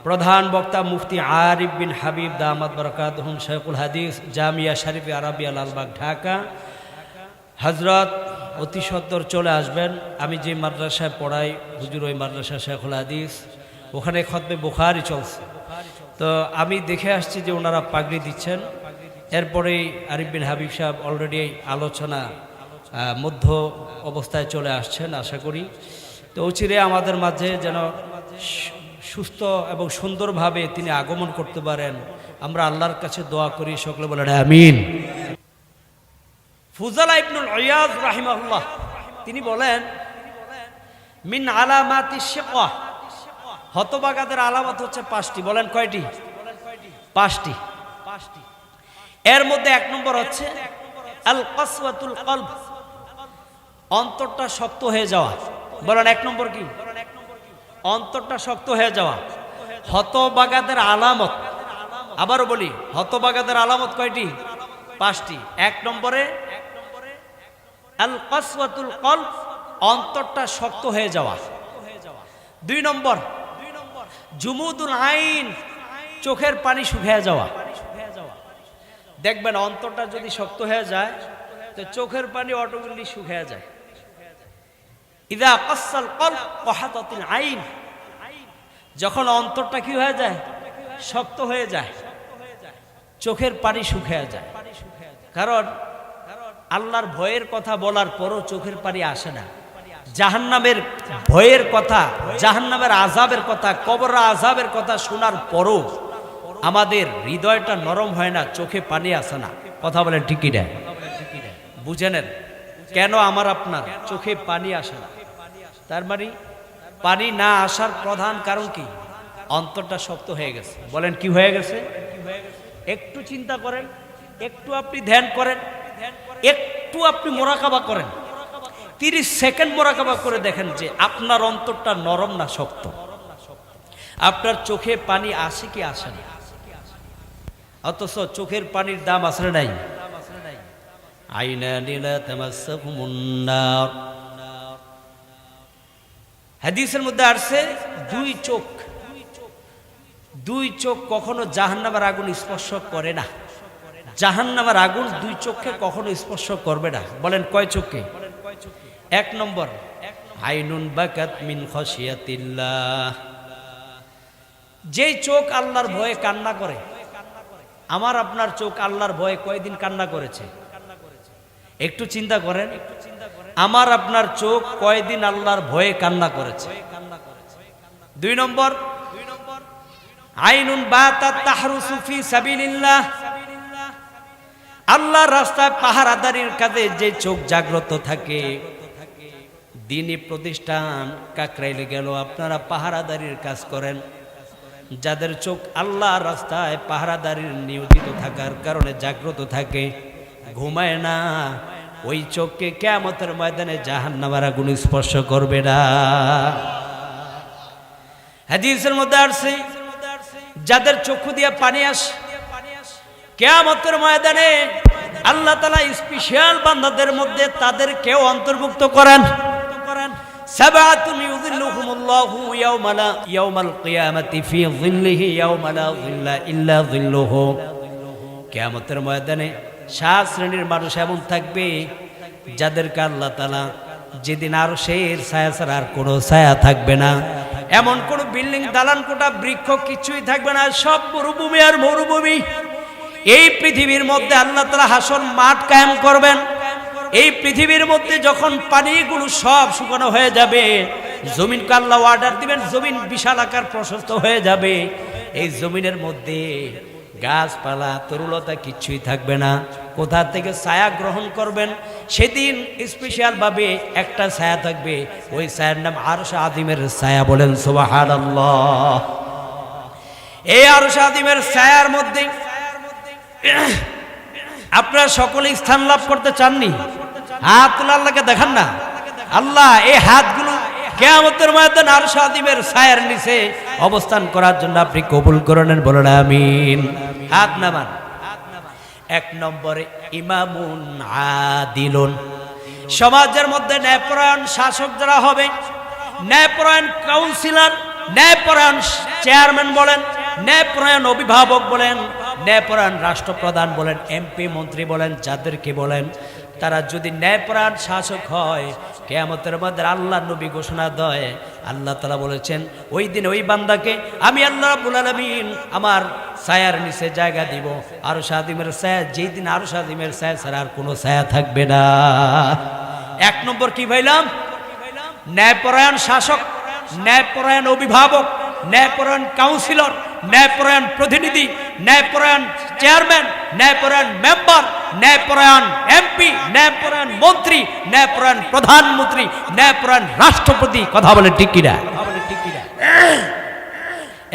প্রধান বক্তা মুফতি আরিফ বিন হাবিব দামাত বরকাতুহুম শেখুল হাদিস জামিয়া শরীফে আরাবিয়া লালবাগ ঢাকা। হযরত অতি সত্বর চলে আসবেন। আমি যে মাদ্রাসায় পড়াই হুজুর ওই মাদ্রাসা শেখুল হাদিস, ওখানে খতবে বুখারী চলছে। তো আমি দেখে আসছি যে ওনারা পাগড়ি দিচ্ছেন। এরপরেই আরিফ বিন হাবিব সাহেব অলরেডি আলোচনা মধ্য অবস্থায় চলে আসছেন আশা করি। তো অচিরে আমাদের মাঝে যেন সুস্থ এবং সুন্দরভাবে তিনি আগমন করতে পারেন, আমরা আল্লাহর কাছে দোয়া করি। সকলে বলেন আমিন। ফুজালা ইবনুল ইয়াজ রাহিমাহুল্লাহ তিনি বলেন, মিন আলামাতিশ শিকওয়া, হতভাগাদের আলামত হচ্ছে 5টি। বলেন কয়টি? 5টি। এর মধ্যে 1 নম্বর হচ্ছে আল কাসওয়াতুল কলব, অন্তরটা শক্ত হয়ে যাওয়া। বলেন 1 নম্বর কি? অন্তরটা শক্ত হয়ে যাওয়া হতভাগাদের আলামত। আবারও বলি, হতভাগাদের আলামত কয়টি? 5টি। 1 নম্বরে আল কাসওয়াতুল কলব, অন্তরটা শক্ত হয়ে যাওয়া। 2 নম্বর জুমুদুল আইন, চোখের পানি শুকিয়ে যাওয়া। দেখবেন অন্তরটা যদি শক্ত হয়ে যায় তো চোখের পানি অটোমেটিক শুকিয়ে যায়। ইদা কাসাল কলব কহাতাতিল আইন, যখন অন্তরটা কি হয়ে যায়? শক্ত হয়ে যায়, চোখের পানি শুকিয়ে যায়। কারণ আল্লাহর ভয়ের কথা বলার পরও চোখের পানি আসে না। জাহান্নামের ভয়ের কথা, জাহান্নামের আযাবের কথা, কবর আযাবের কথা শোনার পরও আমাদের হৃদয়টা নরম হয় না, চোখে পানি আসে না। কথা বলেন ঠিক কি না? বুঝে নেন কেন আমার আপনার চোখে পানি আসে না। তার মানে পানি না আসার প্রধান কারণ কি? অন্তরটা শক্ত হয়ে গেছে। বলেন কি হয়ে গেছে? একটু চিন্তা করেন, একটু আপনি ধ্যান করেন, একটু আপনি মোরাকাবা করেন, 30 সেকেন্ড মোরাকাবা করে দেখেন যে আপনার অন্তরটা নরম না শক্ত। আপনার চোখে পানি আসে কি আসে না? অথচ চোখের পানির দাম আসলে নাই। আইনানি লা তামাসসাহুমুন নার, হাদিসের মধ্যে আসছে 2 চোখ কখনো জাহান্নামের আগুন স্পর্শ করে না। জাহান্নামের আগুন 2 চোখকে কখনো স্পর্শ করবে না। বলেন কয় চোখকে? 1 নম্বর আইনুন বাকাত মিন খাশিয়াতিল্লাহ, যেই চোখ আল্লাহর ভয়ে কান্না করে। আমার আপনার চোখ আল্লাহর ভয়ে কয়দিন কান্না করেছে? একটু চিন্তা করেন, আমার আপনার চোখ কয়দিন আল্লাহর ভয়ে কান্না করেছে? 2 নম্বর আইনুন বাতাত তাহরুসু ফি সাবিলিল্লাহ, আল্লাহর রাস্তায় পাহারাদারির কাজে যে চোখ জাগ্রত থাকে। দ্বীনি প্রতিষ্ঠান কাকরাইলে গেল, আপনারা পাহারাদারির কাজ করেন। যাদের চোখ আল্লাহর রাস্তায় পাহারাদারির নিয়োজিত থাকার কারণে জাগ্রত থাকে, ঘুমায় না, ওই চোখকে কিয়ামতের ময়দানে জাহান্নামের আগুন স্পর্শ করবে না। হাদিসের মধ্যে আসছে যাদের চক্ষু দিয়ে পানি আসে কিয়ামতের ময়দানে আল্লাহ তাআলা স্পেশাল বান্দাদের মধ্যে তাদের কেউ অন্তর্ভুক্ত করেন। সাবাতুন ইউযিল্লুহুমুল্লাহু ইয়াওমাল কিয়ামাতি ফি যিল্লিহি ইয়াওমা লা যিল্লা ইল্লা যিল্লুহু, কিয়ামতের ময়দানে 7 শ্রেণীর মানুষ এমন থাকবে যাদেরকে আল্লাহ তাআলা যেদিন আরশের ছায়া ছাড়া আর কোনো ছায়া থাকবে না, এমন কোন বিল্ডিং, দালান কোঠা, বৃক্ষ কিছুই থাকবে না, সব মরুভূমি আর মরুভূমি। এই পৃথিবীর মধ্যে আল্লাহ তাআলা হাসর মাঠ কায়েম করবেন। এই পৃথিবীর মধ্যে যখন পানিগুলো সব শুকনো হয়ে যাবে, জমিনকে আল্লাহ অর্ডার দিবেন, জমিন বিশাল আকার প্রশস্ত হয়ে যাবে। এই জমিনের মধ্যে গাছপালা তরুলতা কিছুই থাকবে না। কোথা থেকে ছায়া গ্রহণ করবেন? সেদিন স্পেশাল ভাবে একটা ছায়া থাকবে, ওই ছায়ার নাম আরশ আযীমের ছায়া। বলেন সুবহানাল্লাহ। এই আরশ আযীমের ছায়ার মধ্যে আপনারা সকলে স্থান লাভ করতে চাননি? হাত তুলে আল্লাহকে দেখান না। আল্লাহ এই হাতগুলো কিয়ামতের ময়দানে আরশ আযীমের ছায়ার নিচে অবস্থান করার জন্য আপনি কবুল করে নেন। বলেন আমিন। হাত নামান। 1 নম্বরে ইমামুন আদিলুন, সমাজের মধ্যে ন্যায়পরায়ণ শাসক যারা হবে, ন্যায়পরায়ণ কাউন্সিলর, ন্যায়পরায়ণ চেয়ারম্যান বলেন, ন্যায়পরায়ণ অভিভাবক বলেন, ন্যায়পরায়ণ রাষ্ট্রপ্রধান বলেন, এমপি মন্ত্রী বলেন, যাদেরকে বলেন, তারা যদি ন্যায়পরায়ণ শাসক হয়, কিয়ামতের মধ্যে আল্লাহ নবী ঘোষণা দেয়, আল্লাহ তাআলা বলেছেন ওই দিন ওই বান্দাকে আমি আল্লাহ রাব্বুল আলামিন আমার ছায়ার নিচে জায়গা দিব, আরশ আযীমের ছায়া, যেই দিন আরশ আযীমের ছায়া ছাড়া আর কোনো ছায়া থাকবে না। এক নম্বর কি ভাইলাম? ন্যায়পরায়ণ শাসক, ন্যায়পরায়ণ অভিভাবক, ন্যায়পরায়ণ কাউন্সিলর, ন্যায়পরায়ণ প্রতিনিধি, ন্যায়পরায়ণ চেয়ারম্যান, ন্যায়পরায়ণ মেম্বার, ন্যায়পরায়ণ এমপি, ন্যায়পরায়ণ মন্ত্রী, ন্যায়পরায়ণ প্রধানমন্ত্রী, ন্যায়পরায়ণ রাষ্ট্রপতি। কথা বলে ঠিক কিনা?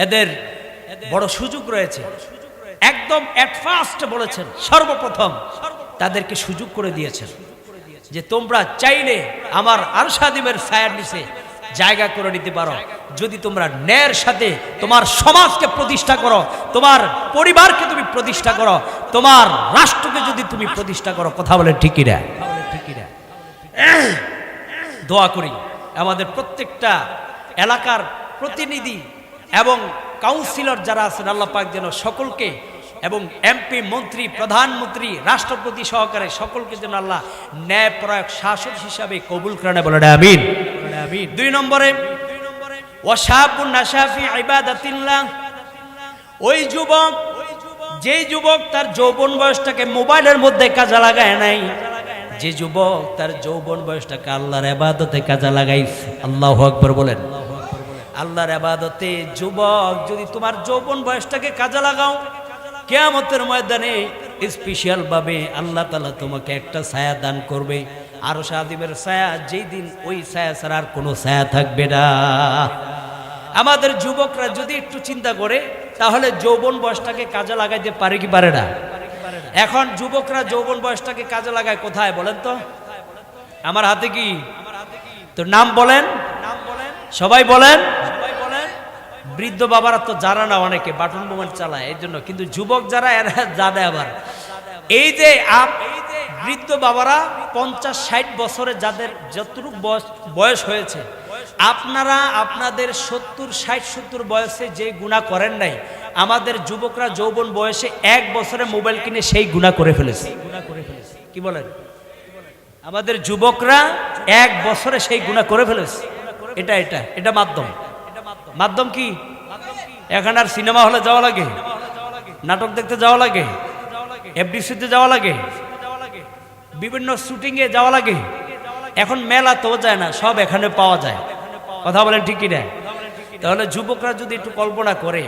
এদের বড় সুযোগ রয়েছে। একদম এট ফার্স্ট বলেছেন, সর্বপ্রথম তাদেরকে সুযোগ করে দিয়েছেন যে তোমরা চাইলে আমার আরশ আযীমের ছায়ার নিচে জায়গা করে নিতে পারো, যদি তোমরা ন্যায়ের সাথে তোমার সমাজকে প্রতিষ্ঠা করো, তোমার পরিবারকে তুমি প্রতিষ্ঠা করো, তোমার রাষ্ট্রকে যদি তুমি প্রতিষ্ঠা করো। কথা বলে ঠিক কিনা? দোয়া করি আমাদের প্রত্যেকটা এলাকার প্রতিনিধি এবং কাউন্সিলর যারা আছেন, আল্লাহ পাক যেন সকলকে, এবং এমপি মন্ত্রী, প্রধানমন্ত্রী, রাষ্ট্রপতি সহকারে সকলকে যেন আল্লাহ ন্যায়পরায়ণ শাসক হিসাবে কবুল করেন, বলেন আমিন। দুই নম্বরে ওয়াশাবুন নাশা ফি ইবাদাতিল্লাহ, ওই যুবক, যেই যুবক তার যৌবন বয়সটাকে মোবাইলের মধ্যে কাজে লাগায় নাই, যে যুবক তার যৌবন বয়সটাকে আল্লাহর ইবাদতে কাজে লাগাইছে। আল্লাহু আকবার বলেন। আল্লাহর ইবাদতে যুবক যদি তোমার যৌবন বয়সটাকে কাজে লাগাও, কিয়ামতের ময়দানে স্পেশাল ভাবে আল্লাহ তাআলা তোমাকে একটা ছায়া দান করবে, আরশ আযীমের ছায়া, যেই দিন ওই ছায়া ছাড়া আর কোনো ছায়া থাকবে না। আমাদের যুবকরা যদি একটু চিন্তা করে তাহলে যৌবন বয়সটাকে কাজে লাগাইতে পারে কি পারে না? এখন যুবকরা যৌবন বয়সটাকে কাজে লাগায় কোথায় বলেন তো? আমার হাতে কি? তো নাম বলেন, সবাই বলেন। বৃদ্ধ বাবারা তো জানা না, অনেকে বাটন মোবাইল চালায় এই জন্য, কিন্তু যুবক যারা এরা জানে। আবার এই যে বৃদ্ধ বাবারা 50-60 বছরে যাদের যতটুকু বয়স হয়েছে, আপনারা আপনাদের 70-60-70 বয়সে যে গুনাহ করেন নাই, আমাদের যুবকরা যৌবন বয়সে 1 বছরে মোবাইল কিনে সেই গুনাহ করে ফেলেছে। কি বলেন? আমাদের যুবকরা 1 বছরে সেই গুনাহ করে ফেলেছে। এটা মাধ্যম কি? এখন আর সিনেমা হলে যাওয়া লাগে, নাটক দেখতে যাওয়া লাগে, এফডিসিতে যাওয়া লাগে, বিভিন্ন শুটিংয়ে যাওয়া লাগে। এখন মেলা তো যায় না, সব এখানে পাওয়া যায়। কথা বলেন ঠিক কি না? তাহলে যুবকরা যদি একটু কল্পনা করে,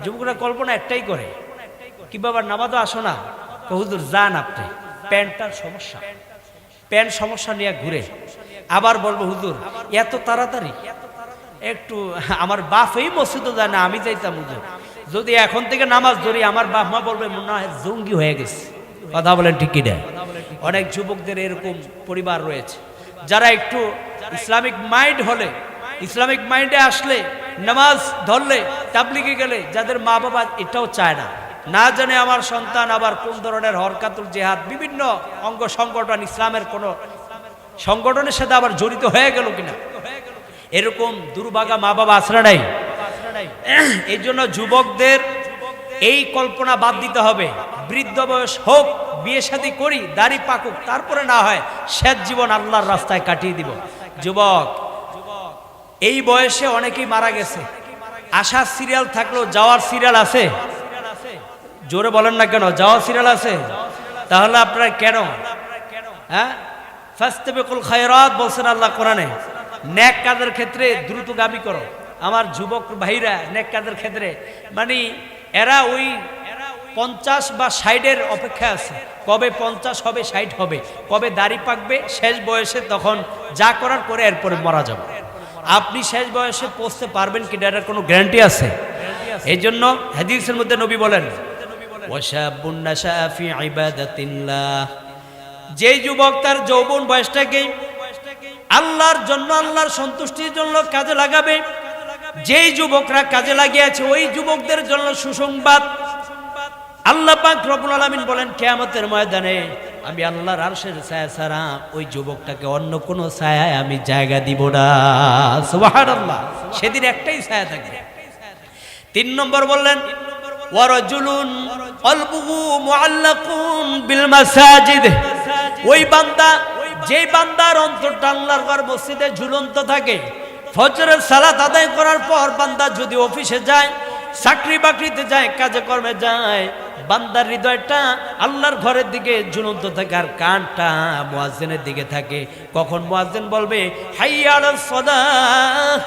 যুবকরা কল্পনা একটাই করে, কি বাবা নামাজও আসো না, হুজুর যান আপনি, প্যান্ট সমস্যা নিয়ে ঘুরে, আবার বলবো হুজুর এত তাড়াতাড়ি, একটু আমার বাপ এই মসজিদও যায় না, আমি যাইতাম হুজুর, যদি এখন থেকে নামাজ ধরি আমার বাপ মা বলবে মনে হয় জঙ্গি হয়ে গেছে। কথা বলেন ঠিক কি না? অনেক যুবকদের এরকম পরিবার রয়েছে যারা একটু ইসলামিক মাইন্ড হলে, ইসলামিক মাইন্ডে আসলে, নামাজ ধরলে, তাবলিগে গেলে, যাদের মা বাবা এটাও চায় না, না জানে আমার সন্তান আবার কোন ধরনের হরকাতুল জিহাদ, বিভিন্ন অঙ্গ সংগঠন, ইসলামের কোন সংগঠনের সাথে আবার জড়িত হয়ে গেল কিনা, এরকম দুর্ভাগা মা বাবা আশ্রয় নাই। এই জন্য যুবকদের এই কল্পনা বাদ দিতে হবে, বৃদ্ধ বয়স হোক, বিয়ে শাদী করি, দাড়ি পাকুক, তারপরে না হয় শেষ জীবন আল্লাহর রাস্তায় কাটিয়ে দিব। যুবক এই বয়সে অনেকেই মারা গেছে, আসার সিরিয়াল থাকলেও যাওয়ার সিরিয়াল আছে। জোরে বলেন না কেন? যাওয়ার সিরিয়াল আছে। তাহলে আপনারা কেন ফাস্তাবিকুল খায়রাত বলছেন আল্লাহ কোরআনে, নেক কাজের ক্ষেত্রে দ্রুতগামী করো। আমার যুবক ভাইরা নেক কাজের ক্ষেত্রে মানে এরা ওই 50 বা 60-এর অপেক্ষা আছে, কবে 50 হবে, 60 হবে, কবে দাড়ি পাকবে, শেষ বয়সে তখন যা করার করে এরপরে মারা যাবে। আপনি শেষ বয়সে পৌঁছতে পারবেন কি এটার কোনো গ্যারান্টি আছে? এই জন্য হাদিসের মধ্যে নবী বলেন ওয়াশাবুন নাশা ফি ইবাদাতিল্লাহ, যে যুবক তার যৌবন বয়সটাকে আল্লাহর জন্য, আল্লাহর সন্তুষ্টির জন্য কাজে লাগাবে, যেই যুবকরা কাজে লাগিয়েছে ওই যুবকদের জন্য সুসংবাদ। আল্লাহ পাক রব্বুল আলামিন বলেন কিয়ামতের ময়দানে আমি আল্লাহর আরশের ছায়া ছাড়া ওই যুবকটাকে অন্য কোনো ছায়ায় আমি জায়গা দিব না। সুবহানাল্লাহ, সেদিন একটাই ছায়া থাকবে। 3 নম্বর বললেন ওয়ারাজুলুন কলবুহু মুআল্লাকুন বিল মাসাজিদ, ওই বান্দা, যেই বান্দার অন্তরটা আল্লাহর ঘর মসজিদে ঝুলন্ত থাকে, ফজরের সালাত আদায় করার পর বান্দা যদি অফিসে যায়, চাকরি বাকরিতে যায়, কাজে কর্মে যায়, বান্দার হৃদয়টা আল্লাহর ঘরের দিকে ঝুলন্ত থাকে আর কানটা মুয়াজ্জিনের দিকে থাকে। কখন মুয়াজ্জিন বলবে হাইয়া আলাস সালাহ,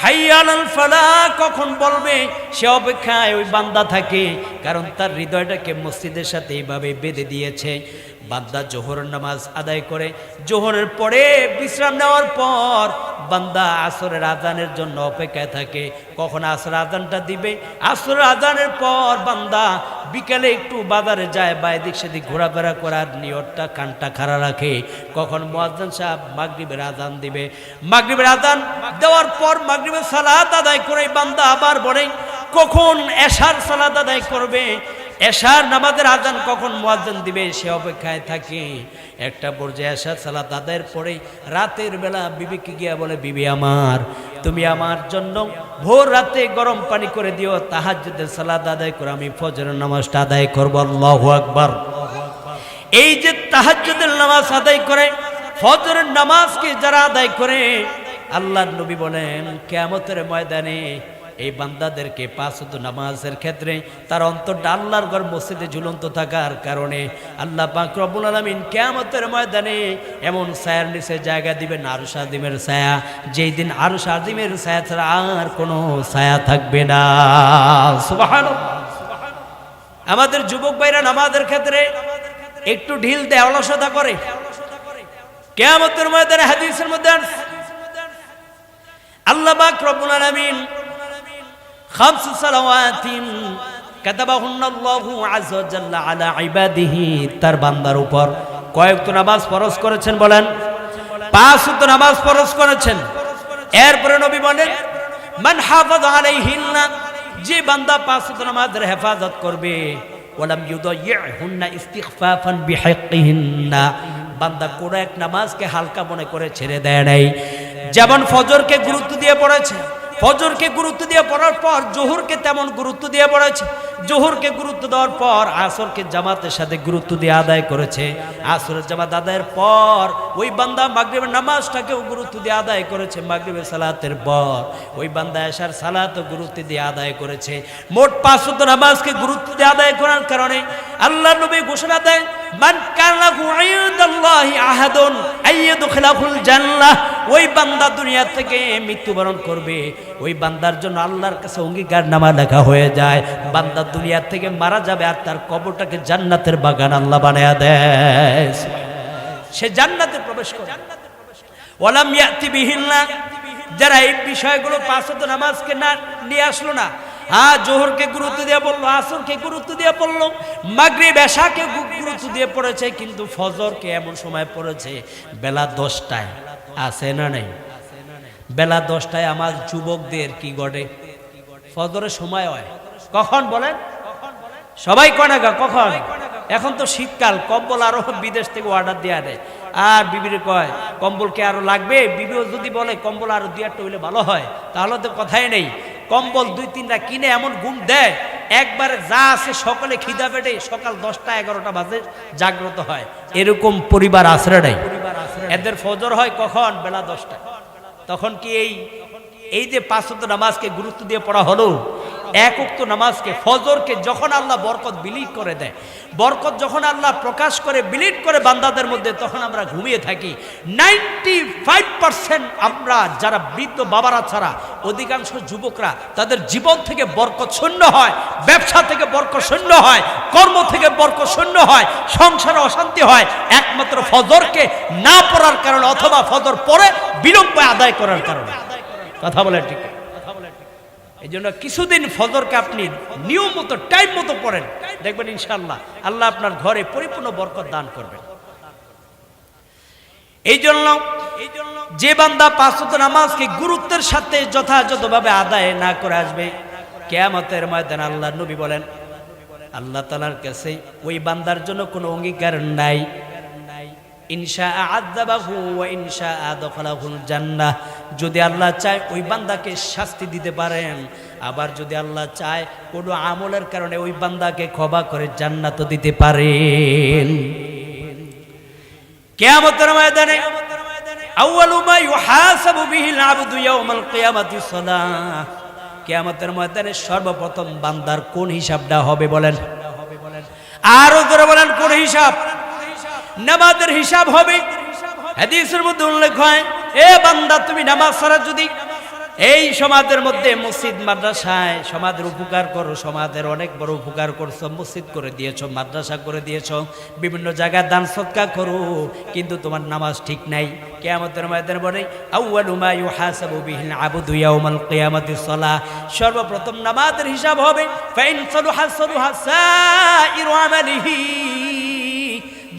হাইয়া আলাল ফালাহ কখন বলবে, সে অপেক্ষায় ওই বান্দা থাকে, কারণ তার হৃদয়টাকে মসজিদের সাথে এইভাবে বেঁধে দিয়েছে। বান্দা জোহরের নামাজ আদায় করে, জোহরের পরে বিশ্রাম নেওয়ার পর বান্দা আসরের আজানের জন্য অপেক্ষায় থাকে, কখন আসর আজানটা দিবে। আসরের আজানের পর বান্দা বিকেলে একটু বাজারে যায় বা এদিক সেদিক ঘোরাফেরা করার নিয়তটা কানটা খাড়া রাখে, কখন মুয়াজ্জিন সাহেব মাগরিবের আজান দিবে। মাগরিবের আজান দেওয়ার পর মাগরিবের সালাত আদায় করে বান্দা আবার বলে কখন এশার সালাত আদায় করবে, এশার নামাজের আজান কখন মুয়াজ্জিন দিবে, সে অপেক্ষায় থাকে। একটা পর্যায়ে এশার সালাত আদায়ের পরে রাতের বেলা বিবিকে গিয়া বলে, বিবি আমার, তুমি আমার জন্য ভোর রাতে গরম পানি করে দিও, তাহাজ্জুদের সালাত আদায় করে আমি ফজরের নামাজটা আদায় করব। আল্লাহু আকবার। এই যে তাহাজ্জুদের নামাজ আদায় করে, ফজরের নামাজকে যারা আদায় করে, আল্লাহর নবী বলেন কিয়ামতের ময়দানে এই বান্দাদেরকে 5 ওয়াক্ত নামাজের ক্ষেত্রে তার অন্তরটা আল্লাহর ঘর মসজিদে ঝুলন্ত থাকার কারণে আল্লাহ পাক রব্বুল আলামিন কিয়ামতের ময়দানে এমন ছায়ার নিচে জায়গা দিবেন, আরশ আযিমের ছায়া, যেই দিন আরশ আযিমের ছায়া ছাড়া আর কোনো ছায়া থাকবে না। সুবহানাল্লাহ। আমাদের যুবক ভাইরা নামাজের ক্ষেত্রে একটু ঢিল দেয়, অলসতা করে। কিয়ামতের ময়দানে হাদিসের মধ্যে আল্লাহ পাক রব্বুল আলামিন 5 সালাওয়াতিন কাতাবাহুন্নাল্লাহু আযজা ওয়া জাল্লা আলা ইবাদিহি, তার বান্দার উপর কয়েকটা নামাজ ফরজ করেছেন, বলেন 5 ওয়াক্ত নামাজ ফরজ করেছেন। এরপরে নবী বলেন মান হাফাযা আলাইহিন্না, যে বান্দা 5 ওয়াক্ত নামাজের হেফাজত করবে, ওয়ালাম ইউদাইয়িহুন্না ইস্তিগফাফান বিহাক্কিহিন্না, বান্দা কোন এক নামাজকে হালকা মনে করে ছেড়ে দেয় নাই। যেমন ফজরকে গুরুত্ব দিয়ে পড়েছে, ফজরকে গুরুত্ব দিয়ে পড়ার পর জোহরকে তেমন গুরুত্ব দিয়ে পড়েছে, জোহরকে গুরুত্ব দেওয়ার পর আসরকে জামাতের সাথে গুরুত্ব দিয়ে আদায় করেছে, আসরের জামাত আদায়ের পর ওই বান্দা মাগরিবের নামাজটাকেও গুরুত্ব দিয়ে আদায় করেছে, মাগরিবের সালাতের পর ওই বান্দা এশার সালাতও গুরুত্ব দিয়ে আদায় করেছে। মোট 5 ওয়াক্ত নামাজকে গুরুত্ব দিয়ে আদায় করার কারণে আল্লাহর নবী ঘোষণা দেন মান কানা লাহু ইনদাল্লাহি আহাদুন আইয়াদখিলাহুল জান্নাহ, ওই বান্দা দুনিয়া থেকে মৃত্যুবরণ করবে, ওই বান্দার জন্য আল্লাহর কাছে অঙ্গীকারনামা লেখা হয়ে যায়, বান্দা দুনিয়া থেকে মারা যাবে আর তার কবরটাকে জান্নাতের বাগান আল্লাহ বানায়া দেয়, সে জান্নাতে প্রবেশ করে। ওয়ালাম ইয়াতি বিহিন্না, যারা এই বিষয়গুলো 5 ওয়াক্ত নামাজকে না নিয়ে আসলো না, জোহরকে গুরুত্ব দিয়ে পড়লো, আসরকে গুরুত্ব দিয়ে পড়লো, মাগরিব এশাকে গুরুত্ব দিয়ে পড়েছে, কিন্তু ফজরকে এমন সময় পড়েছে বেলা 10টায়, আছে না নাই? বেলা 10টায় আমার যুবকদের কি ঘটে? ফজরের সময় হয় কখন বলেন? সবাই কয় না কখন? এখন তো শীতকাল, কম্বল আরো বিদেশ থেকে অর্ডার দেওয়া দেয়, আর বিবির কয় কম্বল কে আরো লাগবে, বিবিও যদি বলে কম্বল আরো 2-1টা হইলে ভালো হয়, তাহলে তো কথাই নেই, কম্বল 2-3টা কিনে এমন ঘুম দেয় একবারে যা আছে সকলে খিদা পেটে সকাল 10টা-11টা বাজে জাগ্রত হয়। এরকম পরিবার আশ্রয় নাই। এদের ফজর হয় কখন? বেলা 10টায়। তখন কি এই যে 5 ওয়াক্ত নামাজকে গুরুত্ব দিয়ে পড়া হলো, 1 ওয়াক্ত নামাজকে ফজরকে যখন আল্লাহ বরকত বিলীন করে দেয়, বরকত যখন আল্লাহ প্রকাশ করে বিলীন করে বান্দাদের মধ্যে, তখন আমরা ঘুমিয়ে থাকি। 95% আমরা যারা বৃদ্ধ বাবারা ছাড়া অধিকাংশ যুবকরা তাদের জীবন থেকে বরকত শূন্য হয়, ব্যবসা থেকে বরকত শূন্য হয়, কর্ম থেকে বরকত শূন্য হয়, সংসারে অশান্তি হয়, একমাত্র ফজরকে না পড়ার কারণে অথবা ফজর পড়ে বিলম্বে আদায় করার কারণে। কথা বলে ঠিক? এই জন্য কিছুদিন ফজরকে আপনি নিয়ম মতো টাইম মতো পড়েন, দেখবেন ইনশাআল্লাহ আল্লাহ আপনার ঘরে পরিপূর্ণ বরকত দান করবেন। এই জন্য যে বান্দা 5 ওয়াক্ত নামাজকে গুরুত্বের সাথে যথাযথভাবে আদায় না করে আসবে, কিয়ামতের ময়দানে আল্লাহর নবী বলেন আল্লাহ তাআলার কাছে ওই বান্দার জন্য কোনো অঙ্গীকার নাই, ইনশা আযাবাহু ওয়া ইনশা আদখালাহুল জান্নাহ। যদি আল্লাহ চায় ওই বান্দাকে শাস্তি দিতে পারেন, আবার যদি আল্লাহ চায় কোনো আমলের কারণে ওই বান্দাকে ক্ষমা করে জান্নাতও দিতে পারেন। কিয়ামতের ময়দানে আউয়ালু মা ইউহাসাবু বিহিল আবদু ইয়াউমাল কিয়ামাতি সালাহ। কিয়ামতের ময়দানে সর্বপ্রথম বান্দার কোন হিসাবটা হবে বলেন? আরো জোরে বলেন, কোন হিসাব? নামাজের হিসাব হবে। হাদিসের মধ্যে উল্লেখ হয়, এ বান্দা তুমি নামাজ ছাড়া যদি এই সমাজের মধ্যে মসজিদ মাদ্রাসায় সমাজের উপকার করো, সমাজের অনেক বড় উপকার করছো, মসজিদ করে দিয়েছো, মাদ্রাসা করে দিয়েছো, বিভিন্ন জায়গায় দান সদকা করো, কিন্তু তোমার নামাজ ঠিক নাই, কিয়ামতের ময়দানে বলে আউয়ালু মা ইউহাসাবু বিহিল আবদু ইয়াউমাল কিয়ামাতিস সালাহ। সর্বপ্রথম নামাজের হিসাব হবে। ফাইন সালুহা সালুহা সাইরু আমালিহি।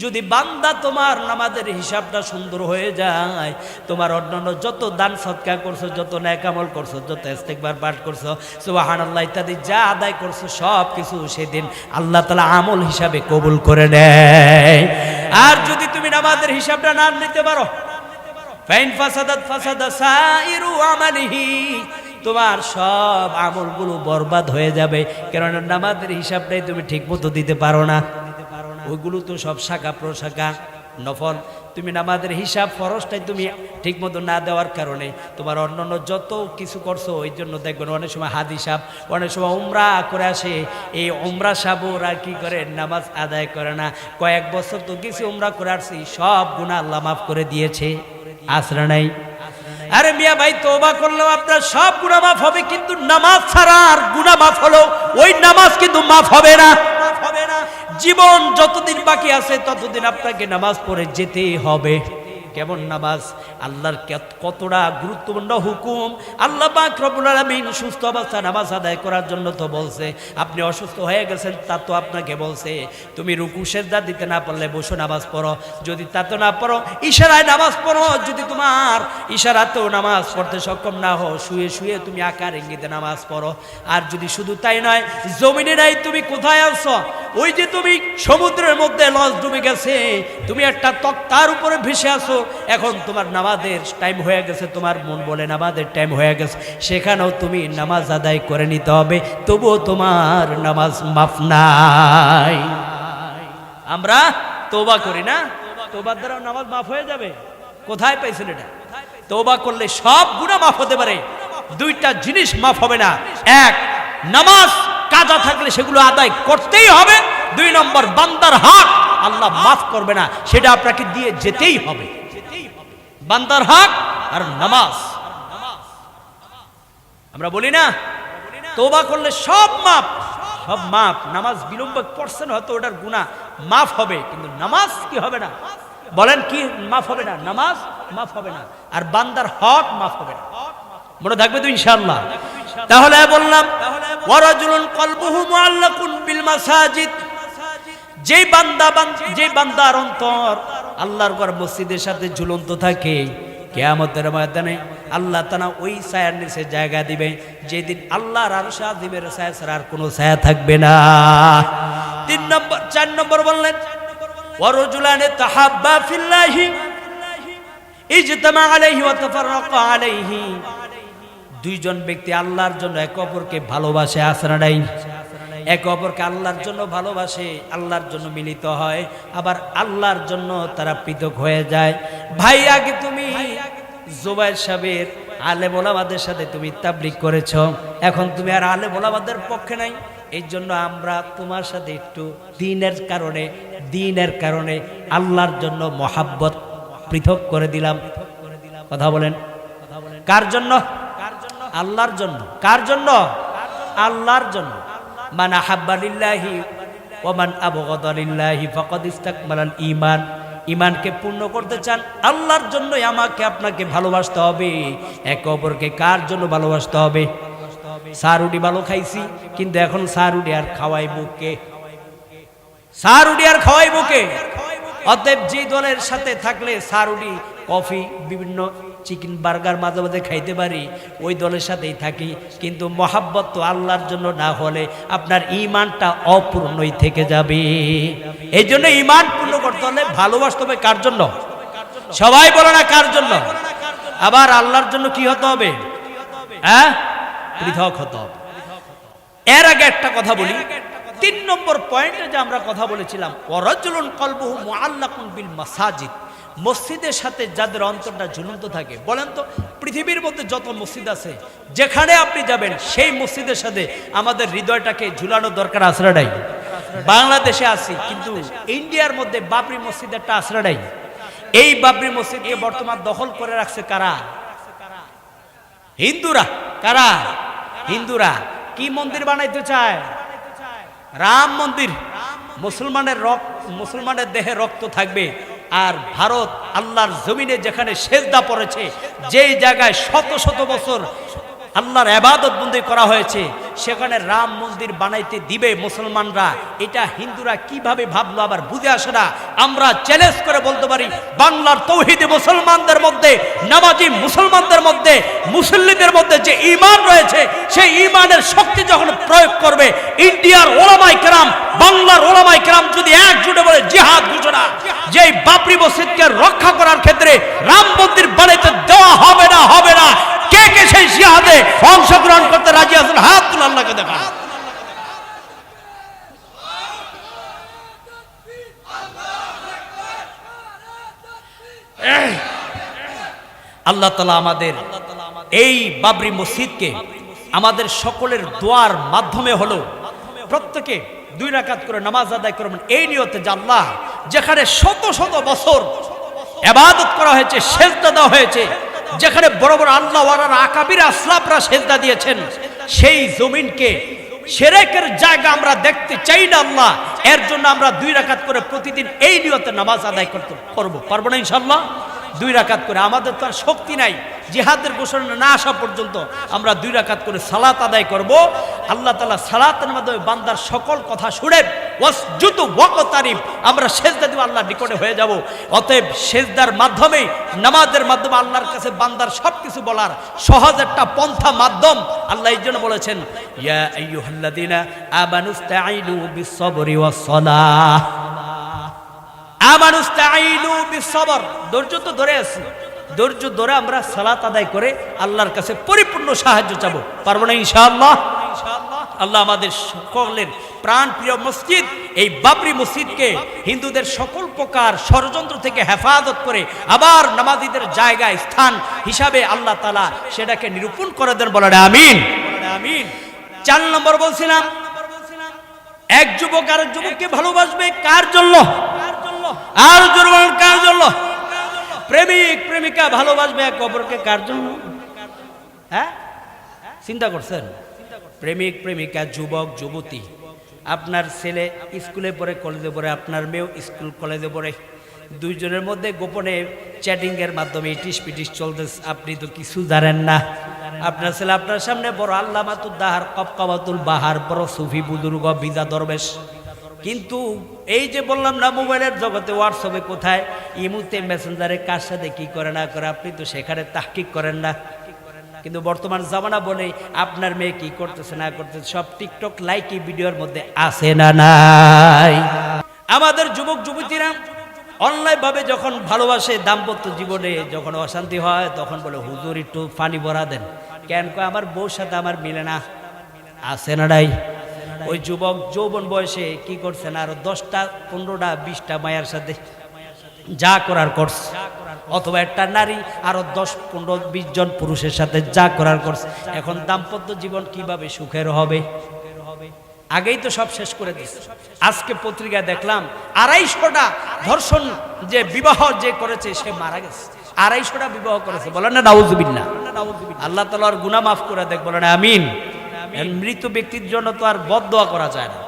যদি বান্দা তোমার নামাজের হিসাবটা সুন্দর হয়ে যায়, তোমার অন্যান্য যত দান সদকা করছো, যত নেক আমল করছো, যত ইস্তিগফার পাঠ করছো, সুবহানাল্লাহ ইত্যাদি যা আদায় করছো, সব কিছু সেদিন আল্লাহ তাআলা আমল হিসাবে কবুল করে নেয়। আর যদি তুমি নামাজের হিসাবটা না নিতে পারো, ফাইন ফাসাদাত ফাসাদা সাইরু আমালিহি, তোমার সব আমলগুলো বরবাদ হয়ে যাবে। কারণ নামাজের হিসাবটাই তুমি ঠিক মতো দিতে পারো না। ওইগুলো তো সব শাখা প্রশাখা নফল। তুমি নামাজের হিসাব ফরজটাই তুমি ঠিক মতো না দেওয়ার কারণে তোমার অন্যান্য যত কিছু করছো, ওই জন্য দেখবেন অনেক সময় হাদিস সাহেব অনেক সময় উমরা করে আসে, এই উমরা সাহেব ওরা কি করে, নামাজ আদায় করে না। কয়েক বছর তো কিছু উমরা করে আসছি, সব গুনাহ আল্লাহ মাফ করে দিয়েছে, আসরা নাই? আরে মিয়া ভাই, তওবা করলেও আপনার সব গুনাহ মাফ হবে, কিন্তু নামাজ ছাড়া আর গুনাহ মাফ হলো ওই নামাজ কিন্তু মাফ হবে না। জীবন যতদিন বাকি আছে ততদিন আপনাকে নামাজ পড়ে যেতেই হবে। কেমন নামাজ? আল্লাহর কতটা গুরুত্বপূর্ণ হুকুম। আল্লাহ পাক রব্বুল আলামিন সুস্থ অবস্থায় নামাজ আদায় করার জন্য তো বলছে। আপনি অসুস্থ হয়ে গেছেন, তা তো আপনাকে বলছে তুমি রুকু সেজদা দিতে না পারলে বসে নামাজ পড়ো, যদি তা তো না পড়ো ইশারায় নামাজ পড়ো, যদি তোমার ইশারাতেও নামাজ পড়তে সক্ষম না হও শুয়ে শুয়ে তুমি আকার ইঙ্গিতে নামাজ পড়ো। আর যদি শুধু তাই নয়, জমিনে নাই, তুমি কোথায় আছো? ওই যে তুমি সমুদ্রের মধ্যে লঞ্চ ডুবে গেছে, তুমি একটা তক্তার উপরে ভেসে আছো, এখন তোমার নামাজের টাইম হয়ে গেছে, তোমার মন বলে নামাজের টাইম হয়ে গেছে, সেখানেও তুমি নামাজ আদায় করে নিতে হবে, তবুও তোমার নামাজ মাফ নাই। আমরা তওবা করি না, তওবার দ্বারা নামাজ মাফ হয়ে যাবে? কোথায় পাইছেন এটা? তওবা করলে সব গুনাহ মাফ হতে পারে, দুইটা জিনিস মাফ হবে না। এক, নামাজ কাজা থাকলে সেগুলো আদায় করতেই হবে। দুই নম্বর, বান্দার হক আল্লাহ মাফ করবে না, সেটা আপনাকে দিয়ে যেতেই হবে। বান্দার হক আর নামাজ। আমরা বলি না তওবা করলে সব মাফ, সব মাফ। নামাজ বিলম্ব পড়ছেন হয়তো ওটার গুনাহ মাফ হবে, কিন্তু নামাজ কি হবে না? বলেন কি মাফ হবে না? নামাজ মাফ হবে না, আর বান্দার হক মাফ হবে না। মনে থাকবে তো ইনশাআল্লাহ? তাহলে বললাম ওয়ারাজুলুন কলবুহু মুআল্লাকুন বিল মাসাজিদ, যেই বান্দার অন্তর আল্লাহর ঘর মসজিদের সাথে ঝুলন্ত থাকে, কিয়ামতের ময়দানে আল্লাহ তাআলা ওই ছায়ার নিচে জায়গা দিবে, যেদিন আল্লাহর আরশ আজিমের ছায়া ছাড়া আর কোনো ছায়া থাকবে না। 4 নম্বর বললেন ওয়ারাজুলানি তাহাব্বা ফিল্লাহি ইজতামা আলাইহি ওয়া তাফাররাকা আলাইহি, দুইজন ব্যক্তি আল্লাহর জন্য একে অপরকে ভালোবাসে, আসরা নাই? একে অপরকে আল্লাহর জন্য ভালোবাসে, আল্লাহর জন্য মিলিত হয়, আবার আল্লাহর জন্য তারা পৃথক হয়ে যায়। ভাই, আগে তুমি জুবাইর সাহেবের আলেম ওলামাদের সাথে তুমি তাবলীগ করেছো, এখন তুমি আর আলেম ওলামাদের পক্ষে নাই। এই জন্য আমরা তোমার সাথে একটু দিনের কারণে আল্লাহর জন্য মহাব্বত পৃথক করে দিলাম। কথা বলেন, কার জন্য? আল্লাহর জন্য। কার জন্য? আল্লাহর জন্য। মান আহাব্বা লিল্লাহি ওয়া মান আবগাদা লিল্লাহি ফাকাদ ইসতাকমালাল ঈমান। ঈমানকে পূর্ণ করতে চান আল্লাহর জন্যই আমাকে আপনাকে ভালোবাসতে হবে। একে অপরকে কার জন্য ভালোবাসতে হবে? সারুডি ভালো খাইছি, কিন্তু এখন সারুডি আর খাওয়াইবো কে? সারুডি আর খাওয়াইবো কে? অতএব যে দলের সাথে থাকলে সারুডি কফি, বিভিন্ন চিকেন, বার্গার মাঝে মাঝে খাইতে পারি, ওই দলের সাথেই থাকি, কিন্তু মহাব্বত তো আল্লাহর জন্য না হলে আপনার ঈমানটা অপূর্ণই থেকে যাবে। এই জন্য ঈমান পূর্ণ করতে হলে ভালোবাসতে হবে কার জন্য? সবাই বলে না কার জন্য? আবার আল্লাহর জন্য কি হতে হবে? হ্যাঁ, পৃথক হতে হবে। এর আগে একটা কথা বলি, 3 নম্বর পয়েন্টে যে আমরা কথা বলেছিলাম, ওয়ারাজুলুন কলবুহু মুআল্লাকুন বিল মাসাজিদ, মসজিদের সাথে যাদের অন্তরটা ঝুলন্ত থাকে। বলেন তো, পৃথিবীর মধ্যে যত মসজিদ আছে, যেখানে আপনি যাবেন সেই মসজিদের সাথে আমাদের হৃদয়টাকে ঝুলানো দরকার আছে না নাই? বাংলাদেশে আছি, কিন্তু ইন্ডিয়ার মধ্যে বাবরি মসজিদ একটা আছে না নাই? এই বাবরি মসজিদকে বর্তমান দখল করে রাখছে কারা? হিন্দুরা। কারা? হিন্দুরা। কি মন্দির বানাইতে চায়? রাম মন্দির। মুসলমানের দেহে রক্ত থাকবে, আর ভারত আল্লাহর জমিনে যেখানে সেজদা পড়েছে, যেই জায়গায় শত শত বছর আল্লাহর ইবাদত বন্দি করা হয়েছে, সেখানে রাম মন্দির বানাইতে দিবে মুসলমানরা। এটা হিন্দুরা কিভাবে ভাবলো আবার বুঝে আসে না। আমরা চ্যালেঞ্জ করে বলতে পারি, বাংলার তৌহিদি মুসলমানদের মধ্যে, নামাজি মুসলমানদের মধ্যে, মুসল্লিদের মধ্যে যে ঈমান রয়েছে, সেই ঈমানের শক্তি যখন প্রয়োগ করবে, ইন্ডিয়ার ওলামায়ে কেরাম, বাংলার ওলামায়ে কেরাম যদি একজোটে বলে জিহাদ ঘোষণা, যে বাবরি মসজিদকে রক্ষা করার ক্ষেত্রে রাম মন্দির বানাইতে দেওয়া হবে না, হবে না, কে কে সেই জিহাদে অংশগ্রহণ করতে রাজি আছেন? হাত তুলে আল্লাহকে দেখান। আল্লাহ তাআলা আমাদের এই বাবরি মসজিদকে আমাদের সকলের দোয়ার মাধ্যমে হলো প্রত্যেকে 2 রাকাত করে নামাজ আদায় করবেন, এই নিয়তে যে আল্লাহ যেখানে শত শত বছর ইবাদত করা হয়েছে, সেজদা দেওয়া হয়েছে, যেখানে বড় বড় আল্লাহ ওয়ালারা, আকাবির আসলাফরা সেজদা দিয়েছেন, সেই জমিনকে শিরকের জায়গা আমরা দেখতে চাই না আল্লাহ। এর জন্য আমরা 2 রাকাত করে প্রতিদিন এই নিয়তে নামাজ আদায় করবো। পারবো না ইনশাআল্লাহ? 2 রাকাত করে। আমাদের তো আর শক্তি নাই, জিহাদের ঘোষণা না আসা পর্যন্ত আমরা 2 রাকাত করে সালাত আদায় করব। আল্লাহ তাআলা সালাতের মাধ্যমে বান্দার সকল কথা শুনেন। ওয়াসজুদু ওয়াকতারিব, আমরা সেজদা দিব, আল্লাহর নিকটে হয়ে যাব। অতএব সেজদার মাধ্যমে, নামাজের মাধ্যমে আল্লাহর কাছে বান্দার সবকিছু বলার সহজ একটা পন্থা, মাধ্যম। আল্লাহ এই জন্য বলেছেন, ইয়া আইয়ুহাল্লাযীনা আমানুস্তাঈনু বিস-সাবরি ওয়াস-সালাহ, আমানুস্তাঈনু বিস-সাবর, ধৈর্য তো ধরে আছি, ধৈর্য ধরে আমরা সালাত আদায় করে আল্লাহর কাছে পরিপূর্ণ সাহায্য চাবো। পারবো না ইনশাআল্লাহ? আল্লাহ আমাদের সকলের প্রাণ প্রিয় মসজিদ এই বাবরি মসজিদকে হিন্দুদের সকল প্রকার ষড়যন্ত্র থেকে হেফাজত করে আবার নামাজীদের জায়গায়, স্থান হিসাবে আল্লাহ তাআলা সেটাকে নিরূপণ করে দেন। বলেন আমিন। 4 নম্বর বলছিলাম, এক যুবক আরেক যুবককে ভালোবাসবে কার জন্য? আর জোরবান কার জন্য? প্রেমিক প্রেমিকা ভালোবাসবে এক অপরকে কার জন্য? হ্যাঁ, চিন্তা করছেন? প্রেমিক প্রেমিকা, যুবক যুবতী, আপনার ছেলে স্কুলে পড়ে, কলেজে পড়ে, আপনার মেয়েও স্কুল কলেজে পড়ে, 2 জনের মধ্যে গোপনে চ্যাটিং এর মাধ্যমে ইটিস পিটিস চলতেছে, আপনি তো কিছু জানেন না। আপনার ছেলে আপনার সামনে বড় আল্লামাতুদ দাহার, কবকাবাতুল বাহার, বড় সুফি বুজুর্গ, বিজা দরবেশ, কিন্তু এই যে বললাম না, মোবাইলের জগতে, হোয়াটসঅ্যাপে কোথায়, ইমুতে, মেসেঞ্জারে কার সাথে কি করে না করে, আপনি তো সেখানে তাহকিক করেন না। কিন্তু বর্তমান জামানা বলে আপনার মেয়ে কি করতেছে না করতেছে সব টিকটক লাইকি ভিডিওর মধ্যে আছে না নাই? আমাদের যুবক যুবতীরা অনলাইন ভাবে যখন ভালোবাসে, দাম্পত্য জীবনে যখন অশান্তি হয়, তখন বলে হুজুর একটু পানি ভরা দেন। কেন কয়, আমার বউর সাথে আমার মিলে না। আছে না নাই? ওই যুবক যৌবন বয়সে কি করছেন, আরো 10টা 15টা 20টা মায়ের সাথে যা করার করছে, অথবা একটা নারী আরো 10 15 20 জন পুরুষের সাথে যা করার করছে। এখন দাম্পত্য জীবন কিভাবে সুখের হবে? আগেই তো সব শেষ করে দিচ্ছে। আজকে পত্রিকা দেখলাম 250টা ধর্ষণ, যে বিবাহ যে করেছে সে মারা গেছে। 250টা বিবাহ করেছে। বলেন না নাউজুবিল্লাহ? আল্লাহ তাআলার গুনাহ মাফ করে দেখ। বলেন আমিন। মৃত ব্যক্তির জন্য তো আর বদদোয়া করা যায় না,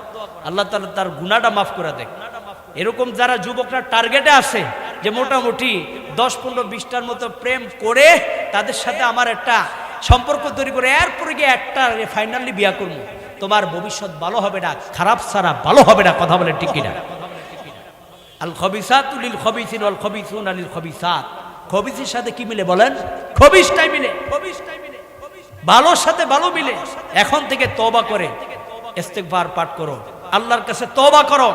আল্লাহ তাআলা তার গুনাহটা মাফ করে দেখ। এরকম যারা যুবকরা টার্গেটে আছে যে মোটামুটি 10 15 20টার মতো প্রেম করে তাদের সাথে আমার একটা সম্পর্ক তৈরি করে এরপরে গিয়ে একটা ফাইনালি বিয়া করবো, তোমার ভবিষ্যৎ ভালো হবে না, খারাপ ছাড়া ভালো হবে না। কথা বলে ঠিক কিনা? আল খবিসাতু লিল খবিসিন ওয়াল খবিসুনা লিল খবিসাত, খবিসের সাথে কি মিলে বলেন? খবিসটাই মিলে। ভালোর সাথে ভালো মিলে। এখন থেকে তওবা করে ইস্তিগফার পাঠ করো, আল্লাহর কাছে তওবা করো।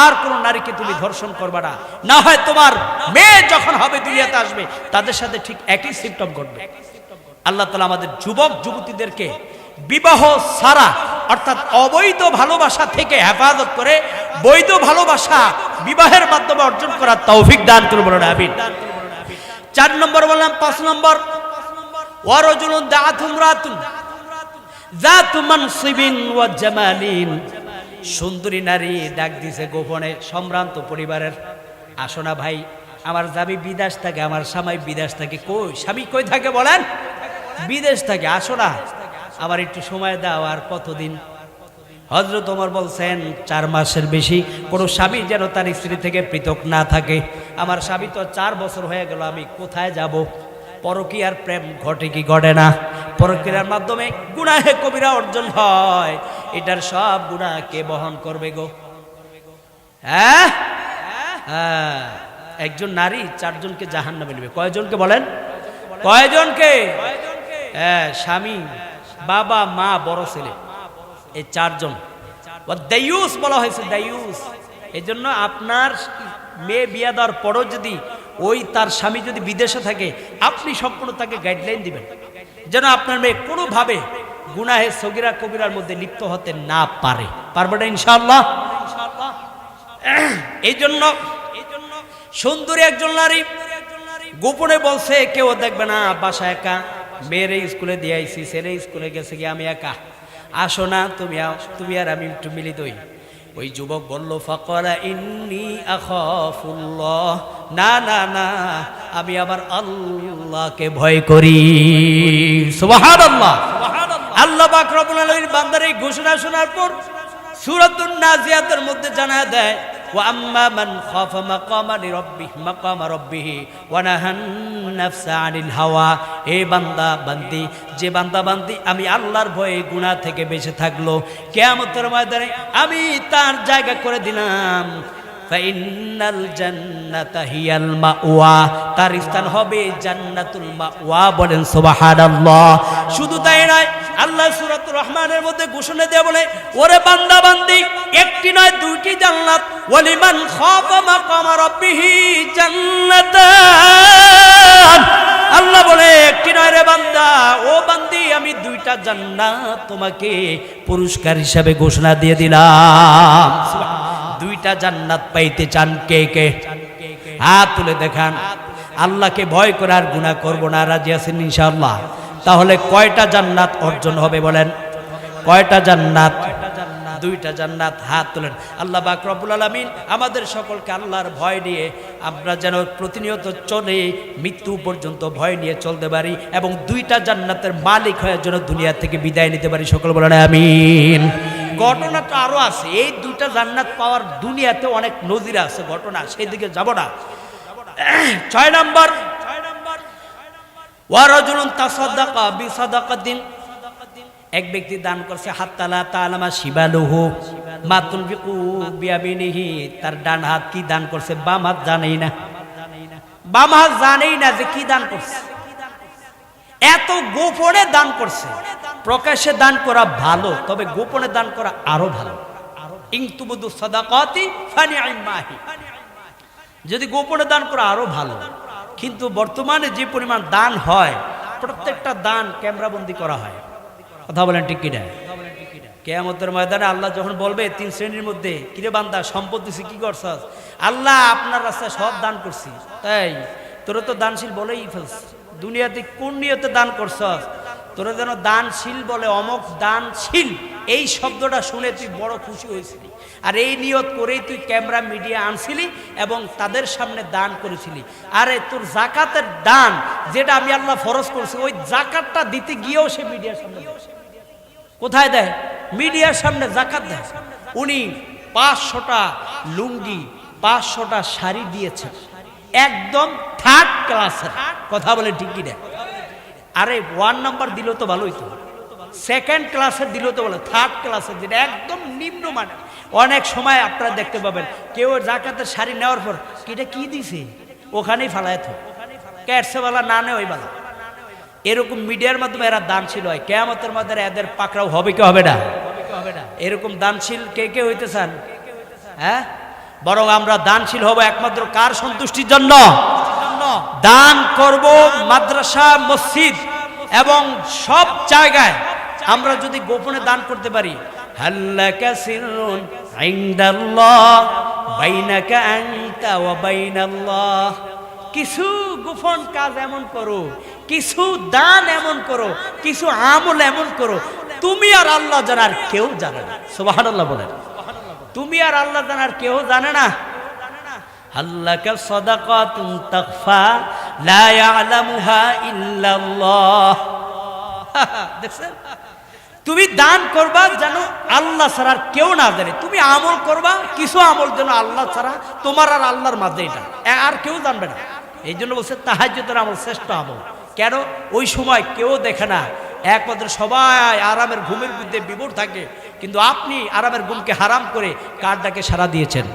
আর কোন নারীকে তুমি ধর্ষণ করবে না, না হয় তোমার মেয়ে যখন হবে দুনিয়াতে আসবে তাদের সাথে ঠিক একই সিম্পটম ঘটবে। আল্লাহ তাআলা আমাদের যুবক যুবতীদেরকে বিবাহ ছাড়া অর্থাৎ অবৈধ ভালোবাসা থেকে হেফাজত করে বৈধ ভালোবাসা বিবাহের মাধ্যমে অর্জন করার তৌফিক দান করুন, বলুন আমিন। 4 নম্বর বললাম। 5 নম্বর, ওয়ারাজুলুন দাআতুম রাতুন যাতু মানসিবিন ওয়া জামালিন। সুন্দরী নারী ডাক দিছে গোপনে সম্ভ্রান্ত পরিবারের, আসো না ভাই, আমার স্বামী বিদেশ থাকে, আমার স্বামী বিদেশ থাকে। কই স্বামী কই থাকে বলেন? বিদেশ থাকে, আসো না, আবার একটু সময় দাও। আর কতদিন? হযরত ওমর বলছেন 4 মাসের বেশি কোনো স্বামী যেন তার স্ত্রী থেকে পৃথক না থাকে। আমার স্বামী তো 4 বছর হয়ে গেল, আমি কোথায় যাব? পরকীয়ার প্রেম ঘটে কি ঘটে না? পরকীয়ার মাধ্যমে গুনাহে কবিরা অর্জন হয়। এটার সব গুনাহ কে বহন করবে গো? হ্যাঁ, একজন নারী 4 জনকে জাহান্নামে নেবে। কয়জনকে বলেন? কয়জনকে? স্বামী, বাবা, মা, বড় ছেলে, এই 4 জন। দায়ুস বলা হয়েছে, দায়ুস। এই জন্য আপনার মেয়ে বিয়ে দেওয়ার পরও যদি ওই তার স্বামী যদি বিদেশে থাকে, আপনি সম্পূর্ণ তাকে গাইডলাইন দিবেন যেন আপনার মেয়ে কোনোভাবে গুনাহে সগীরা কবিরার মধ্যে লিপ্ত হতে না পারে। পারবে না ইনশাআল্লাহ? এই জন্য সুন্দরী একজন নারী গোপনে বলছে কেউ দেখবে না, বাসা একা, মেয়েরে স্কুলে দিয়ে আইছি, ছেলে স্কুলে গেছে গিয়ে আমি একা, আসো না তুমি আর আমি একটু মিলিত হই। ওই যুবক বলল, ফাকালা ইন্নী আখাফুল্লাহ, না না না, আমি আবার আল্লাহকে ভয় করি। সুবহানাল্লাহ। আল্লাহ পাক রব্বুল আলামিন বান্দার এই ঘোষণা শোনার পর সূরাতুন নাজিয়াতের মধ্যে জানায় দেয়, ওয়া আম্মা মান খাফা মাকামা রাব্বিহি ওয়া নাহান নাফসা আনিল হাওয়া। হে বান্দা বান্দি, যে বান্দা বান্দি আমি আল্লাহর ভয়ে গুনাহ থেকে বেঁচে থাকলো, কিয়ামতের ময়দানে আমি তার জায়গা করে দিলাম ফাইন্নাল জান্নাতা হিয়াল মাওয়া, তার স্থান হবে জান্নাতুল মাওয়া। বলেন সুবহানাল্লাহ। শুধু তাই নয়, আল্লাহ সূরাতুর রহমানের মধ্যে ঘোষণা দিয়ে বলে, ওরে বান্দা বান্দি, একটি নয় 2টি জান্নাত, ওয়ালিমান খাফা মাকামা রাব্বিহি জান্নাতান। আল্লাহ বলে, একটি নয় রে বান্দা, ও বান্দি, আমি 2টা জান্নাত তোমাকে পুরস্কার হিসাবে ঘোষণা দিয়ে দিলাম। 2টা জান্নাত পাইতে চান কে কে? হাত তুলে দেখান। আল্লাহকে ভয় করে আর গুনাহ করব না, রাজি আছেন ইনশাআল্লাহ? তাহলে কয়টা জান্নাত অর্জন হবে বলেন? কয়টা জান্নাত? 2টা জান্নাত। হাত তোলেন। আল্লাহ পাক রব্বুল আলামিন আমাদের সকলকে আল্লাহর ভয় নিয়ে আমরা যেন প্রতিনিয়ত চলে মৃত্যু পর্যন্ত ভয় নিয়ে চলতে পারি এবং 2টা জান্নাতের মালিক হয়ে যেন দুনিয়া থেকে বিদায় নিতে পারি। সকল বলেন আমিন। ঘটনাটা আরো আছে, এই 2টা জান্নাত পাওয়ার দুনিয়াতে অনেক নজির আছে, ঘটনা, সেই দিকে যাব না। 6 নম্বর, ওয়ারাজুলুন তাসাদ্দাকা বিসাদাকাতিন। এক ব্যক্তি দান করছে, হাত্তা লা তা'লামা শিবালুহু মা তুনফিকু বিয়ামিনিহি। তার ডান হাত কি দান করছে, বাম হাত জানেই না। বাম হাত জানেই না যে কি দান করছে। এত গোপনে দান করছে। প্রকাশ্যে দান করা ভালো, তবে গোপনে দান করা আরো ভালো। ইনতুবুদু সাদাকাতি ফানি'মাহি। যদি গোপনে দান করা আরো ভালো, কিন্তু বর্তমানে যে পরিমাণ দান হয়, প্রত্যেকটা দান ক্যামেরাবন্দি করা হয়। কথা বলেন ঠিক কিনা? কিয়ামতের ময়দানে আল্লাহ যখন বলবে 3 শ্রেণীর মধ্যে, কিরে বান্দা, সম্পদ দিছি কি করছস? আল্লাহ, আপনার রাস্তায় সব দান করছি। তাই তোরা তো দানশীল বলেই ফেলছ, দুনিয়াতে কোন নিয়তে দান করছস? তোরা যেন দানশীল বলে, অমক দানশীল, এই শব্দটা শুনে তুই বড় খুশি হয়েছিলি, আর এই নিয়ত করেই তুই ক্যামেরা মিডিয়া আনছিলি এবং তাদের সামনে দান করেছিলি। আরে তোর জাকাতের দান যেটা আমি আল্লাহ ফরজ করছি, ওই জাকাতটা দিতে গিয়েও সে মিডিয়ার সামনে কোথায় দেয়? মিডিয়ার সামনে জাকাত দেয়। উনি 500টা লুঙ্গি, 500টা শাড়ি দিয়েছেন, একদম 3rd ক্লাসের। কথা বলে ঠিক কি না? আরে 1 নাম্বার দিল তো ভালোই তো, 2nd ক্লাসের দিল তো ভালো, 3rd ক্লাসের যেটা একদম নিম্নমানের। অনেক সময় আপনারা দেখতে পাবেন কেউ জাকাতের শাড়ি নেওয়ার পর এটা কি দিছে, ওখানেই ফালায় তো। ক্যাটসেওয়ালা না নেয় ওই বালা। এরকম মিডিয়ার মাধ্যমে এরা দানশীল হয়, কিয়ামতের মধ্যে এদের পাকড়াও হবে কি হবে না? এরকম দানশীল কে কে হইতে চান? হ্যাঁ, বরং আমরা দানশীল হব একমাত্র কার সন্তুষ্টির জন্য? দান করব মাদ্রাসা, মসজিদ এবং সব জায়গায় আমরা যদি গোপনে দান করতে পারি, হাল্লাকা সিররুন ইনদাল্লাহ বাইনাকা আনতা ওয়া বাইনাল্লাহ, কিছু গোপন কাজ এমন করো, কিছু দান এমন করো, কিছু আমল এমন করো, তুমি আর আল্লাহ জানার কেউ জানে না। সুবহানাল্লাহ বলেন। তুমি আর আল্লাহ জানার কেউ জানে না। হাল্লাকা সাদাকাতুন তাখফা লা ইয়ালামুহা ইল্লাল্লাহ। দেখছেন, তুমি দান করবা যেন আল্লাহ ছাড়া আর কেউ না জানে। তুমি আমল করবা, কিছু আমল যেন আল্লাহ ছাড়া তোমার আর আল্লাহর মাঝে, এটা আর কেউ জানবে না। এই জন্য বলছে তাহাজ্জুদের আমল শ্রেষ্ঠ আমল। কেন? ওই সময় কেউ দেখে না, একমাত্র সবাই আরামের ঘুমের মধ্যে বিভোর থাকে, কিন্তু আপনি আরামের ঘুমকে হারাম করে কার ডাকে সাড়া দিয়েছেন?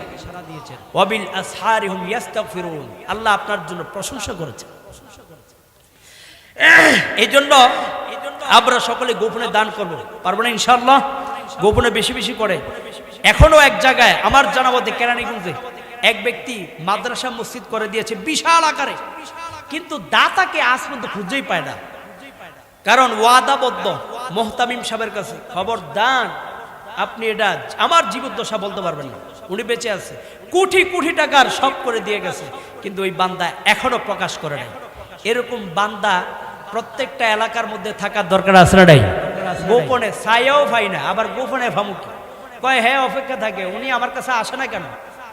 ওয়াবিল আসহারি হুম ইস্তাগফিরুন। আল্লাহ আপনার জন্য প্রশংসা করেছেন। এই জন্য আমরা সকলে গোপনে দান করব, পারবো না ইনশাআল্লাহ? গোপনে বেশি বেশি করে। এখনো এক জায়গায় আমার জানা মতে কেরানীগঞ্জে এক ব্যক্তি মাদ্রাসা মসজিদ করে দিয়েছে বিশাল আকারে, কিন্তু দাতাকে আজ পর্যন্ত খুঁজেই পায় না। কারণ ওয়াদাবদ্ধ মোহতামিম সাহেবের কাছে, খবরদার আপনি এটা আমার জীবদ্দশা বলতে পারবেন না। উনি বেঁচে আছে, কোটি কোটি টাকার সব করে দিয়ে গেছে, কিন্তু ওই বান্দা এখনো প্রকাশ করে নাই। এরকম বান্দা প্রত্যেকটা এলাকার মধ্যে থাকার দরকার আছে না নাই? গোপনে ছায়াও পাই না, আবার গোপনে ভামুকি কয় হ্যাঁ অপেক্ষা থাকে, উনি আমার কাছে আসে না কেন?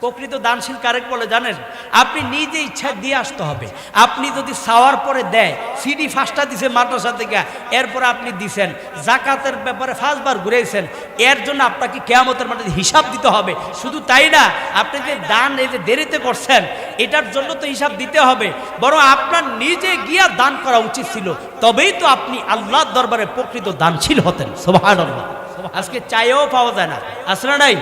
প্রকৃত দানশীল কারেক বলে জানেন? আপনি নিজে ইচ্ছা দিয়ে আসতে হবে। আপনি যদি চাওয়ার পরে দেয়, সিডি ফার্স্টটা দিছে মাদ্রাসা থেকে, এরপরে আপনি দিছেন, জাকাতের ব্যাপারে 5 বার ঘুরেছেন, এর জন্য আপনাকে কিয়ামতের মাঠে হিসাব দিতে হবে। শুধু তাই না, আপনি যে দান এই যে দেরিতে করছেন, এটার জন্য তো হিসাব দিতে হবে। বরং আপনার নিজে গিয়া দান করা উচিত ছিল, তবেই তো আপনি আল্লাহর দরবারে প্রকৃত দানশীল হতেন। সুবহানাল্লাহ। আজকে চাইও পাওয়া যায় না, আসলে নাই।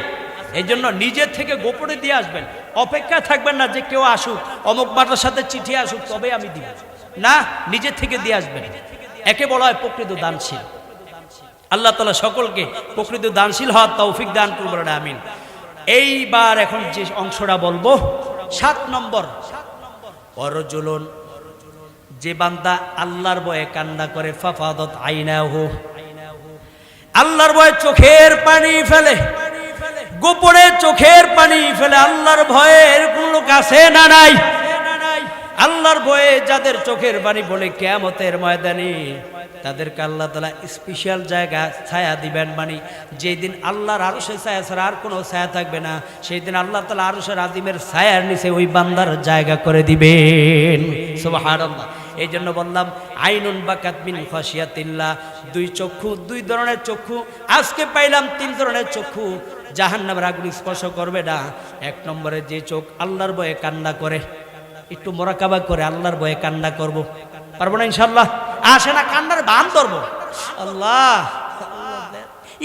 এই জন্য নিজের থেকে গোপনে দিয়ে আসবেন, অপেক্ষা থাকবেন না যে কেউ আসুক, অমুক মাটার সাথে চিঠি আসুক তবে আমি দিব না, নিজের থেকে দিয়ে আসবেন। একে বলা হয় প্রকৃত দানশীল। আল্লাহ তাআলা সকলকে প্রকৃত দানশীল হওয়ার তৌফিক দান করবেন, আমিন। এইবার এখন যে অংশটা বলবো 7 নম্বর, অরজুলুন, যে বান্দা আল্লাহর ভয়ে কান্না করে, ফাফাদাত আইনাহু, আল্লাহর ভয়ে চোখের পানি ফেলে, গোপনে চোখের পানি ফেলে, আল্লাহর ভয়ের কোন লোক আছে না নাই? আল্লাহর ভয়ে যাদের চোখের পানি বলে কিয়ামতের ময়দানে তাদেরকে আল্লাহ তাআলা স্পেশাল জায়গা ছায়া দিবেন। মানে যেই দিন আল্লাহর আরশের ছায়া ছাড়া আর কোনো ছায়া থাকবে না, সেই দিন আল্লাহ তাআলা আরশের আজিমের ছায়ার নিচে ওই বান্দার জায়গা করে দিবেন। সুবহানাল্লাহ। এই জন্য বললাম আইনুন বাকাত মিন খাশিয়াতিল্লাহ, 2 চক্ষু, 2 ধরনের চক্ষু আজকে পাইলাম, 3 ধরনের চক্ষু জাহান্নামের আগুন স্পর্শ করবে না। 1 নম্বরে যে চোখ আল্লাহর ভয়ে কান্না করে, একটু মোরাকাবা করে আল্লাহর ভয়ে কান্না করব, পারবো না ইনশাআল্লাহ? আসে না কান্নার বান ধরবো, আল্লাহ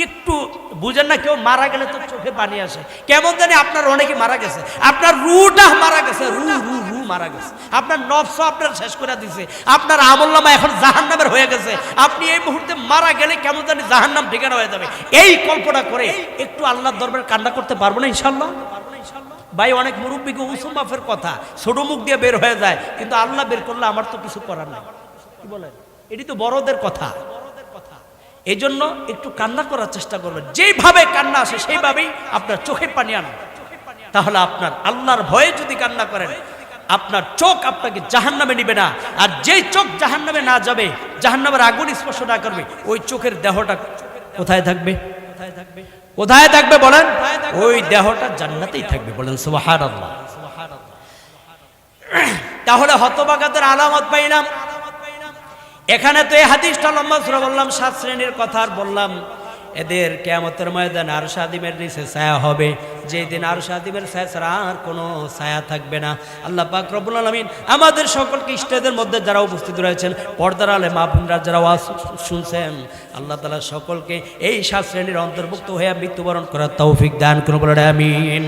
একটু বুঝেন না, কেউ মারা গেলে তো চোখে পানি আসে, কেমন জানি আপনার অনেকে মারা গেছে, আপনার রুটা মারা গেছে, রু মারা গেছে, আপনার নফস আপনার শেষ করে দিছে, আপনার আমলনামা এখন জাহান্নামের হয়ে গেছে, আপনি এই মুহূর্তে মারা গেলে কেমন জানি জাহান্নাম ঠিকানা হয়ে যাবে। এই কল্পনা করে একটু আল্লাহর দরবারে কান্না করতে পারবো না ইনশাআল্লাহ? ভাই অনেক মুরব্বীকে উসুম বাফের কথা ছোট মুখ দিয়ে বের হয়ে যায়, কিন্তু আল্লাহ বের করলে আমার তো কিছু করার নাই। কি বলেন? এটি তো বড়দের কথা। এই জন্য একটু কান্না করার চেষ্টা করবেন, যেইভাবে কান্না আসে সেইভাবেই আপনার চোখে পানি আনুন। তাহলে আপনার আল্লাহর ভয়ে যদি কান্না করেন, আপনার চোখ আপনাকে জাহান্নামে নিবে না। আর যেই চোখ জাহান্নামে না যাবে, জাহান্নামের আগুন স্পর্শ না করবে, ওই চোখের দেহটা কোথায় থাকবে? কোথায় থাকবে বলেন? ওই দেহটা জান্নাতেই থাকবে, বলেন সুবহানাল্লাহ। তাহলে হতভাগাদের আলামত পাইলাম। এখানে তো এই হাদিসটা লম্বা সূরা বললাম, 7 শ্রেণীর কথা বললাম। এদের কিয়ামতের ময়দানে আরশ আযীমের নিচে ছায়া হবে, যেই দিন আরশ আযীমের ছায়া ছাড়া আর কোনো ছায়া থাকবে না। আল্লাহ পাক রব্বুল আলামিন আমাদের সকলকে স্টেজের মধ্যে যারা উপস্থিত রয়েছেন, পর্দার আলে মা বোনরা যারা ওয়াজ শুনছেন, আল্লাহ তাআলা সকলকে এই 7 শ্রেণীর অন্তর্ভুক্ত হয়ে মৃত্যুবরণ করার তৌফিক দান করুন, বলেন আমিন।